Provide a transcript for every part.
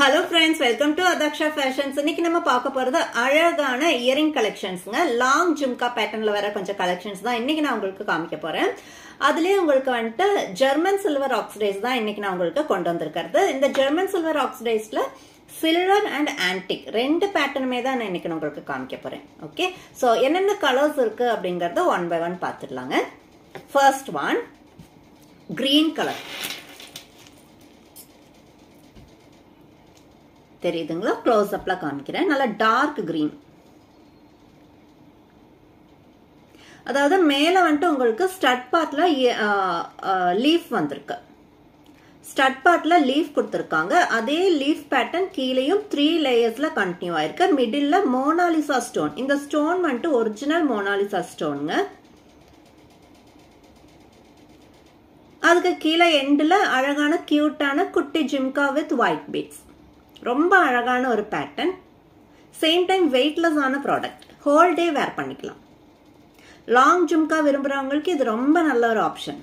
Hello friends, welcome to Adaksha Fashions. இன்னைக்கு நம்ம பார்க்க போறது அழகான இயரிங் கலெக்ஷன்ஸ்ங்க. லாங் ஜும்கா பேட்டர்ன்ல வர கொஞ்சம் கலெக்ஷன்ஸ் தான் இன்னைக்கு நான் உங்களுக்கு காமிக்க போறேன். அதுலயே உங்களுக்கு வந்துட்டு ஜெர்மன் சில்வர் ஆக்சிடைஸ் தான் இன்னைக்கு நான் உங்களுக்கு கொண்டு வந்திருக்கிறது. இந்த ஜெர்மன் சில்வர் ஆக்சிடைஸ்ல சில்வர் அண்ட் ஆன்டிக் ரெண்டு பேட்டர்னுமே தான் நான் இன்னைக்கு உங்களுக்கு காமிக்க போறேன். ஓகே, சோ என்னென்ன கலர்ஸ் இருக்கு அப்படிங்கறத ஒன் பை ஒன் பார்த்துடலாங்க. ஃபர்ஸ்ட் ஒன் கிரீன் கலர் தெரியுதுங்களா? க்ளோஸ் அப்ல காமிக்கிறேன். நல்ல டார்க் கிரீன், அதாவது மேல வந்துட்டு உங்களுக்கு ஸ்டட் பார்ட்ல லீஃப் வந்திருக்கு. ஸ்டட் பார்ட்ல லீஃப் கொடுத்திருக்காங்க. அதே லீஃப் பேட்டர்ன் கீழேயும் 3 லேயர்ஸ்ல கண்டினியூ ஆயிருக்கு. மிடில்ல மோனாலிசா ஸ்டோன். இந்த ஸ்டோன் வந்துட்டு ஒரிஜினல் மோனாலிசா ஸ்டோனுங்க. அதுக்கு கீழே எண்ட்ல அழகான கியூட்டான குட்டி ஜிம்கா வித் ஒயிட் பீட்ஸ். ரொம்ப அழகான ஒரு பேட்டர்ன். சேம் டைம் வெயிட்லெஸ் ஆன ப்ராடக்ட். ஹோல் டே வேர் பண்ணிக்கலாம். லாங் ஜும்கா விரும்புறவங்களுக்கு இது ரொம்ப நல்ல ஒரு ஆப்ஷன்.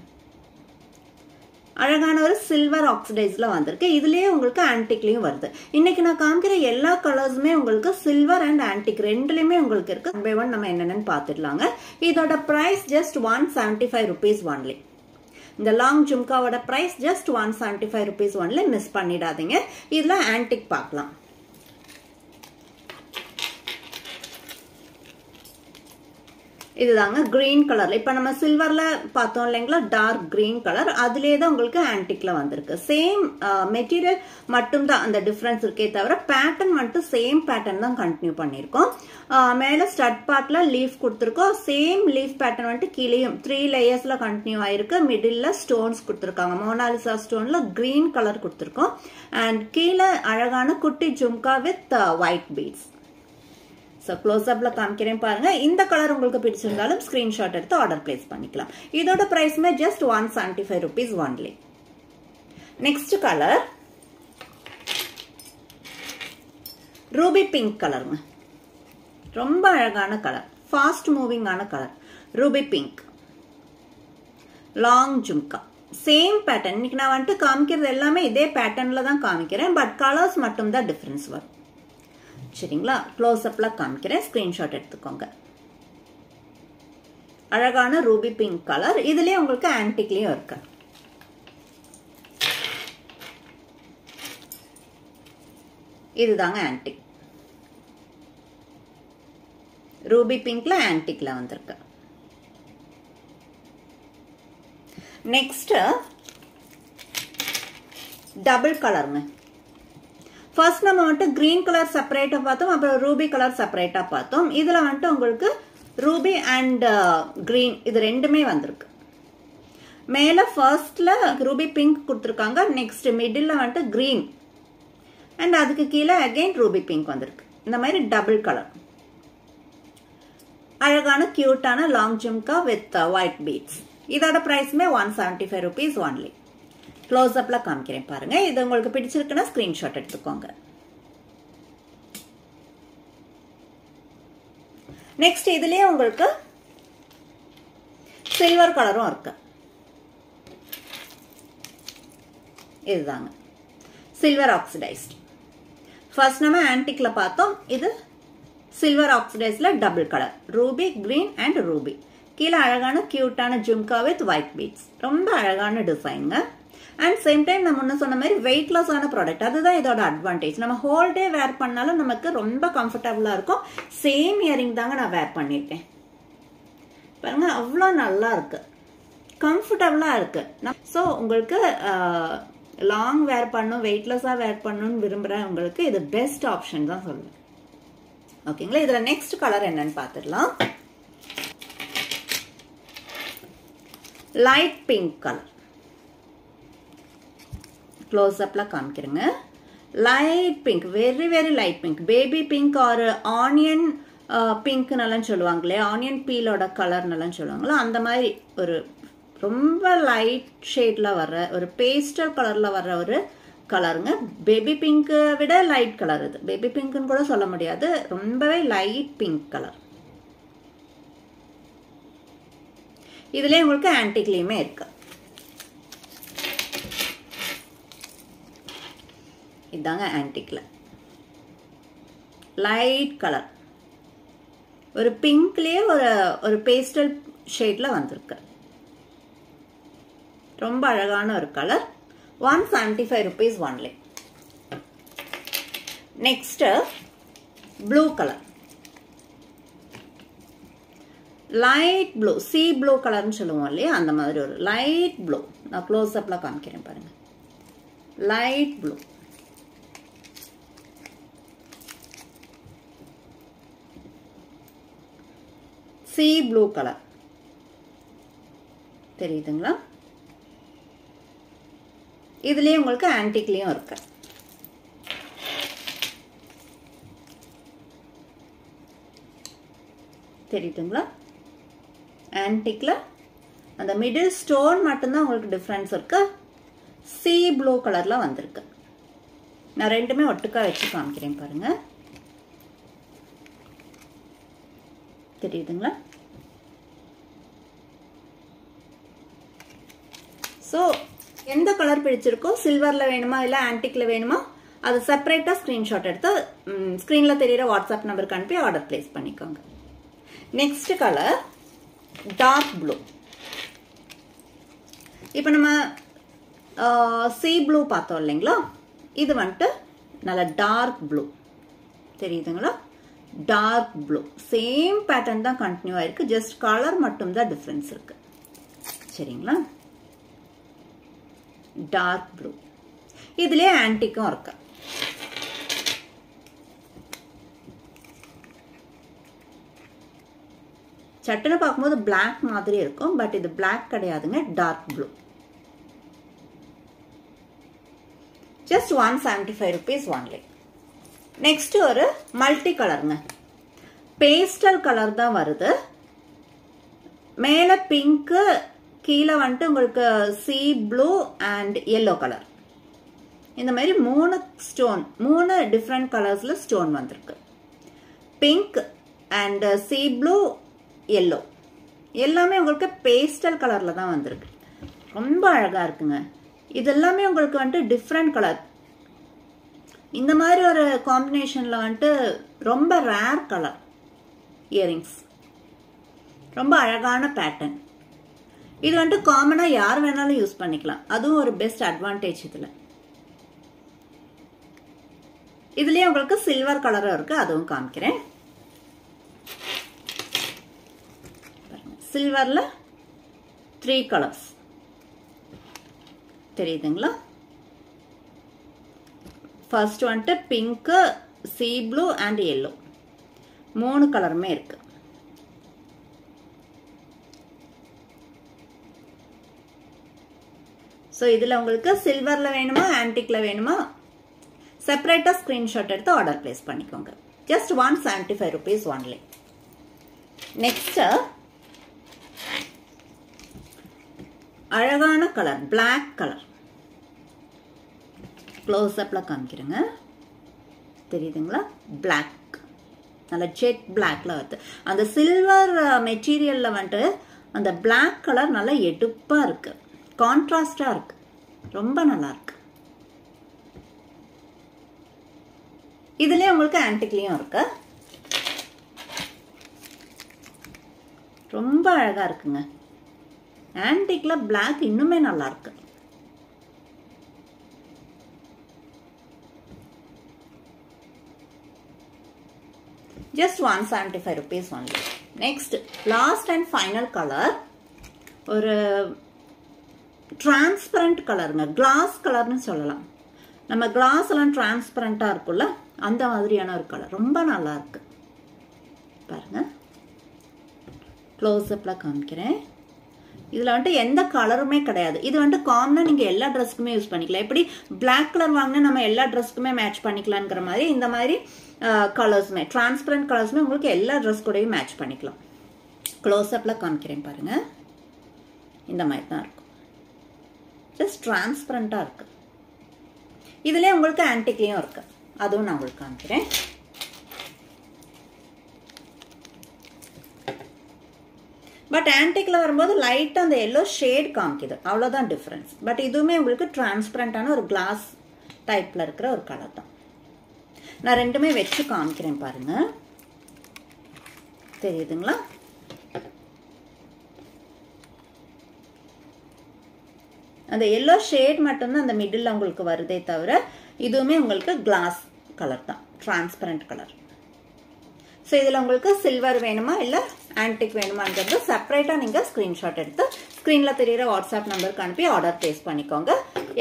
அழகான ஒரு சில்வர் ஆக்சிடைஸ்ல வந்திருக்கு. இதுலயே உங்களுக்கு ஆன்டிக்லயும் வருது. இன்னைக்கு நான் காமிக்கிற எல்லா கலர்ஸுமே உங்களுக்கு சில்வர் அண்ட் ஆன்டிக் ரெண்டுலயுமே உங்களுக்கு இருக்கு. ஒன் பை ஒன் நம்ம என்னென்னு பாத்துடலாங்க. இதோட பிரைஸ் ஜஸ்ட் 175 rupees ஒன்லி. இந்த லாங் ஜும்காவோட price just 175 rupees only. Miss பண்ணிடாதீங்க. இதுல ஆன்டிக் பார்க்கலாம். இதுதாங்க கிரீன் கலர்ல. இப்ப நம்ம சில்வர்ல பார்த்தோம் இல்லைங்களா, டார்க் கிரீன் கலர். அதுலேயே தான் உங்களுக்கு ஆன்டிக்ல வந்திருக்கு. சேம் மெட்டீரியல் மட்டும் தான் அந்த டிஃபரன்ஸ் இருக்கே தவிர பேட்டர்ன் வந்துட்டு சேம் பேட்டர்ன் தான் கண்டினியூ பண்ணிருக்கோம். மேல ஸ்டட் பார்ட்ல லீஃப் கொடுத்துருக்கோம். சேம் லீஃப் பேட்டர்ன் வந்துட்டு கீழேயும் 3 லேயர்ஸ்ல கண்டினியூ ஆயிருக்கு. மிடில்ல ஸ்டோன்ஸ் கொடுத்துருக்காங்க. மோனாலிசா ஸ்டோன்ல கிரீன் கலர் கொடுத்துருக்கோம். அண்ட் கீழே அழகான குட்டி jhumka with white beads. So close அப்ல காமிக்கிறேன் பாருங்க. இந்த கலர் உங்களுக்கு பிடிச்சிருந்தாலும் ஸ்கிரீன்ஷாட் எடுத்து ஆர்டர் பிளேஸ் பண்ணிக்கலாம். இதோட பிரைஸ்மே just 175 rupees only. Next colour ruby pink கலருங்க. ரொம்ப அழகான கலர், ஃபாஸ்ட் மூவிங் ஆன colour. Ruby pink long jhumka same pattern. இன்னைக்கு நான் வந்துட்டு காமிக்கிறது எல்லாமே இதே பேட்டர்ன்ல தான் காமிக்கிறேன். பட் கலர்ஸ் மட்டும் தான் டிஃபரன்ஸ் வரும். சரிங்களா? க்ளோஸ் அப்ல காமிக்கிறேன். ஸ்கிரீன்ஷாட் எடுத்துக்கோங்க. அழகான ரூபி பிங்க் கலர். இதுலயே உங்களுக்கு ஆன்டிக்லயும் இருக்கு. இதுதாங்க ஆன்டிக். ரூபி பிங்க்ல ஆன்டிக்ல வந்திருக்கு. நெக்ஸ்ட் டபுள் கலருங்க. ஃபர்ஸ்ட் நம்ம வந்துட்டு கிரீன் கலர் செப்பரேட்டா பார்த்தோம், அப்புறம் ரூபி கலர் செப்பரேட்டா பார்த்தோம். இதுல வந்துட்டு உங்களுக்கு ரூபி அண்ட் கிரீன் இது ரெண்டுமே வந்திருக்கு. மேல ஃபர்ஸ்ட்ல ரூபி பிங்க் கொடுத்துருக்காங்க. நெக்ஸ்ட் மிடில் வந்துட்டு கிரீன் அண்ட் அதுக்கு கீழே அகைன் ரூபி பிங்க் வந்திருக்கு. இந்த மாதிரி டபுள் கலர். அழகான கியூட்டான long jhumka with white beads. இதோட பிரைஸ்மே 175 rupees ஒன்லி. க்ளோஸ் அப்ல காமிக்கிறேன் பாருங்க. இது உங்களுக்கு பிடிச்சிருக்குன்னா ஸ்கிரீன்ஷாட் எடுத்துக்கோங்க. நெக்ஸ்ட் இதுலயே உங்களுக்கு சில்வர் கலரும் இருக்கு. இதுதாங்க சில்வர் ஆக்சிடைஸ்ட். ஃபர்ஸ்ட் நம்ம ஆன்டிக்ல பார்த்தோம். இது சில்வர் ஆக்சிடைஸ்ல double colour ruby green and ruby. கீழே அழகான கியூட்டான ஜும்கா வித் ஒயிட் பீட்ஸ். ரொம்ப அழகான டிசைனுங்க. அண்ட் சேம் டைம் நம்ம முன்ன சொன்ன மாதிரி வெயிட்லெஸ் ஆன ப்ராடக்ட். அதுதான் இதோட அட்வான்டேஜ். நம்ம ஹோல் டே வேர் பண்ணாலும் நமக்கு ரொம்ப கம்ஃபர்டபுளா இருக்கும். சேம் இயரிங் தாங்க நான் வேர் பண்ணிருக்கேன் பாருங்க. அவ்வளோ நல்லா இருக்கு, கம்ஃபர்டபுளா இருக்கு. ஸோ உங்களுக்கு லாங் வேர் பண்ணும், வெயிட்லெஸ்ஸா வேர் பண்ணணும்னு விரும்புறேன் உங்களுக்கு இது பெஸ்ட் ஆப்ஷன் தான் சொல்லுவேன். ஓகேங்களா? இதுல நெக்ஸ்ட் கலர் என்னன்னு பார்த்துடலாம். Light pink colour. க்ளோஸ் அப்ல காமிக்கிறேங்க. Light pink, very very light pink. Baby pink or onion pink நல்லா சொல்லுவாங்களே, ஆனியன் பீலோட கலர் நல்லா சொல்லுவாங்களா, அந்த மாதிரி ஒரு ரொம்ப லைட் ஷேட்ல வர்ற ஒரு பேஸ்டல் கலர்ல வர்ற ஒரு கலருங்க. பேபி பிங்க் விட லைட் கலர் இது. பேபி பிங்க்னு கூட சொல்ல முடியாது, ரொம்பவே லைட் பிங்க் கலர். இதுல உங்களுக்கு ஆன்டிக்லயுமே இருக்கு. இதாங்க ஆன்டிக்ல லைட் கலர் ஒரு பிங்க்லயே ஒரு பேஸ்டல் ஷேட்ல வந்திருக்கு ரொம்ப அழகான ஒரு colour 175 rupees only next blue color light blue sea blue color னு சொல்லுவோம் இல்லையா அந்த மாதிரி ஒரு light blue நான் க்ளோஸ் அப்ல காமிக்கிறேன் பாருங்க light blue sea blue color தெரியுதுங்களா இதுலயே உங்களுக்கு ஆன்டிக்லயும் இருக்கு தெரியுதுங்களா ஆன்டிக்ல அந்த மிடில் ஸ்டோன் மட்டும் தான் உங்களுக்கு டிஃபரன்ஸ் இருக்கு sea blue கலர்ல வந்திருக்கு நான் ரெண்டுமே ஒட்டுக்கா வச்சு காமிக்கிறேன் பாருங்க தெரியுதுங்களா சோ எந்த கலர் பிடிச்சிருக்கோ சில்வர்ல வேணுமா இல்ல ஆன்டிக்ல வேணுமா அது செப்பரேட்டா ஸ்கிரீன்ஷாட் எடுத்து ஸ்கிரீன்ல தெரியுற வாட்ஸ்அப் நம்பருக்கு அனுப்பி ஆர்டர் பிளேஸ் பண்ணிக்கோங்க நெக்ஸ்ட் கலர் டார்க் ப்ளூ இப்போ நம்ம சீ ப்ளூ பார்த்தோம் இல்லைங்களா இது வந்துட்டு நல்ல டார்க் ப்ளூ தெரியுதுங்களா டார்க் ப்ளூ சேம் பேட்டர்ன் தான் கண்டினியூ ஆயிருக்கு ஜஸ்ட் கலர் மட்டும் தான் டிஃபரன்ஸ் இருக்கு சரிங்களா டார்க் ப்ளூ இதுலயே ஆன்டிக்கும் இருக்கு சட்டுன்னு பார்க்கும்போது பிளாக் மாதிரி இருக்கும் பட் இது பிளாக் கிடையாதுங்க dark blue just 175 rupees only next ஒரு மல்டி கலருங்க பேஸ்டல் கலர் தான் வருது மேல பிங்க் கீழே வந்துட்டு உங்களுக்கு sea blue and yellow colour இந்த மாதிரி மூணு டிஃப்ரெண்ட் கலர்ஸ்ல ஸ்டோன் வந்திருக்கு pink and sea blue yellow எல்லாமே உங்களுக்கு பேஸ்டல் கலர்ல தான் வந்திருக்கு ரொம்ப அழகா இருக்குங்க இது எல்லாமே உங்களுக்கு வந்துட்டு டிஃப்ரெண்ட் கலர் இந்த மாதிரி ஒரு காம்பினேஷன்ல வந்துட்டு ரொம்ப ரேர் கலர் இயரிங்ஸ் ரொம்ப அழகான பேட்டர்ன் இது வந்துட்டு காமனா யார் வேணாலும் யூஸ் பண்ணிக்கலாம் அதுவும் ஒரு பெஸ்ட் அட்வான்டேஜ் இதுலயே உங்களுக்கு சில்வர் கலரும் இருக்கு அதுவும் காமிக்கிறேன் சில்வர்ல 3 கலர்ஸ் தெரியுதுங்களா ஃபர்ஸ்ட் வந்துட்டு pink sea blue and yellow 3 கலருமே இருக்கு சோ இதுல உங்களுக்கு சில்வர்ல வேணுமா ஆன்டிக்ல வேணுமா செப்பரேட்டா ஸ்கிரீன்ஷாட் எடுத்து ஆர்டர் பிளேஸ் பண்ணிக்கோங்க ஜஸ்ட் 175 rupees only நெக்ஸ்ட் அழகான கலர் பிளாக் கலர் க்ளோஸ் அப்ல காமிக்கிறேங்க தெரியுதுங்களா பிளாக் நல்ல ஜெட் பிளாக்ல வருது அந்த சில்வர் மெட்டீரியல்ல வந்துட்டு அந்த பிளாக் கலர் நல்லா எடுப்பா இருக்கு கான்ட்ராஸ்டா இருக்கு ரொம்ப நல்லா இருக்கு இதுலயே உங்களுக்கு ஆன்டிக்லயும் இருக்கு ரொம்ப அழகா இருக்குங்க ஆன்டிக்ல பிளாக் இன்னுமே நல்லா இருக்கு just 175 rupees only next last and final color ஒரு டிரான்ஸ்பரண்ட் கலருங்க கிளாஸ் கலர்னு சொல்லலாம் நம்ம கிளாஸ் எல்லாம் டிரான்ஸ்பரண்டா இருக்கும்ல அந்த மாதிரியான ஒரு கலர் ரொம்ப நல்லா இருக்கு பாருங்க க்ளோஸ் அப்ல காமிக்கிறேன் இதுல வந்துட்டு எந்த கலருமே கிடையாது இது வந்துட்டு காமனா நீங்க எல்லா ட்ரெஸ்க்குமே யூஸ் பண்ணிக்கலாம் எப்படி பிளாக் கலர் வாங்கினா நம்ம எல்லா ட்ரெஸ்க்குமே மேட்ச் பண்ணிக்கலாம்ங்கிற மாதிரி இந்த மாதிரி கலர்ஸ்மே டிரான்ஸ்பரண்ட் கலர்ஸ்மே உங்களுக்கு எல்லா ட்ரெஸ் கூடயும் மேட்ச் பண்ணிக்கலாம் க்ளோஸ் அப்ல காமிக்கிறேன் பாருங்க இந்த மாதிரி தான் இருக்கும் ஜஸ்ட் டிரான்ஸ்பரண்டா இருக்கு இதுலயே உங்களுக்கு ஆன்டிக்லயும் இருக்கு அதுவும் நான் உங்களுக்கு காமிக்கிறேன் பட் ஆன்டிக்ல வரும்போது லைட்டா அந்த எல்லோ ஷேட் காமிக்குது அவ்வளவுதான் டிஃபரன்ஸ் பட் இதுவுமே உங்களுக்கு டிரான்ஸ்பரண்டான ஒரு கிளாஸ் டைப்பில் இருக்கிற ஒரு கலர் தான். நான் ரெண்டுமே வச்சு காமிக்கிறேன் பாருங்க, தெரியுதுங்களா? அந்த எல்லோ ஷேட் மட்டும்தான் அந்த மிடில் உங்களுக்கு வருதே தவிர இதுவுமே உங்களுக்கு கிளாஸ் கலர் தான், டிரான்ஸ்பரண்ட் கலர். ஸோ இதில் உங்களுக்கு சில்வர் வேணுமா இல்லை ஆன்டிக் வேணுமாங்கிறது செப்பரேட்டாக நீங்கள் ஸ்க்ரீன்ஷாட் எடுத்து ஸ்க்ரீனில் தெரியிற வாட்ஸ்அப் நம்பருக்கு அனுப்பி ஆர்டர் ப்ளேஸ் பண்ணிக்கோங்க.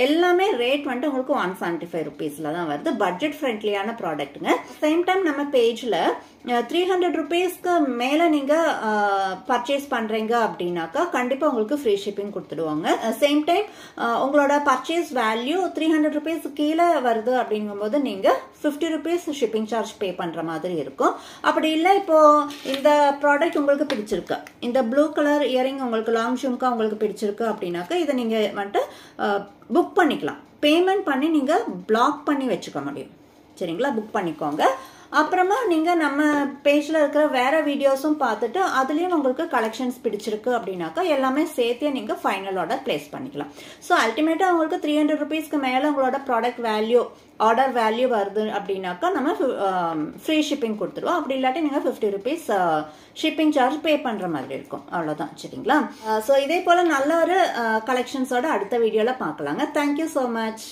எல்லாமே ரேட் வந்துட்டு உங்களுக்கு 175 rupeesல தான் வருது. பட்ஜெட் ஃப்ரெண்ட்லியான ப்ராடக்ட்டுங்க. சேம் டைம் நம்ம பேஜில் 300 rupeesக்கு மேலே நீங்கள் பர்ச்சேஸ் பண்ணுறீங்க அப்படின்னாக்கா கண்டிப்பாக உங்களுக்கு ஃப்ரீ ஷிப்பிங் கொடுத்துடுவாங்க. சேம் டைம் உங்களோட பர்ச்சேஸ் வேல்யூ 300 rupees கீழே வருது அப்படிங்கும்போது நீங்கள் 50 rupees ஷிப்பிங் சார்ஜ் பே பண்ணுற மாதிரி இருக்கும். அப்படி இல்லை, இப்போ இந்த ப்ராடக்ட் உங்களுக்கு பிடிச்சிருக்கு, இந்த ப்ளூ கலர் இயரிங் உங்களுக்கு லாங் ஜும்கா உங்களுக்கு பிடிச்சிருக்கு அப்படின்னாக்கா இதை நீங்கள் வந்துட்டு புக் பண்ணிக்கலாம். பேமெண்ட் பண்ணி நீங்கள் பிளாக் பண்ணி வச்சுக்க முடியும். சரிங்களா? புக் பண்ணிக்கோங்க. அப்புறமா நீங்கள் நம்ம பேஜில் இருக்கிற வேற வீடியோஸும் பார்த்துட்டு அதுலேயும் உங்களுக்கு கலெக்ஷன்ஸ் பிடிச்சிருக்கு அப்படின்னாக்கா எல்லாமே சேர்த்தே நீங்கள் ஃபைனல் ஆர்டர் பிளேஸ் பண்ணிக்கலாம். ஸோ அல்டிமேட்டாக உங்களுக்கு 300 rupeesக்கு மேலே உங்களோட ப்ராடக்ட் வேல்யூ, ஆர்டர் வேல்யூ வருது அப்படின்னாக்கா நம்ம ஃப்ரீ ஷிப்பிங் கொடுத்துருவோம். அப்படி இல்லாட்டி நீங்கள் 50 rupees ஷிப்பிங் சார்ஜ் பே பண்ணுற மாதிரி இருக்கும். அவ்வளோதான். சரிங்களா? ஸோ இதே போல் நல்ல ஒரு கலெக்ஷன்ஸோட அடுத்த வீடியோவில் பார்க்கலாங்க. Thank you so much.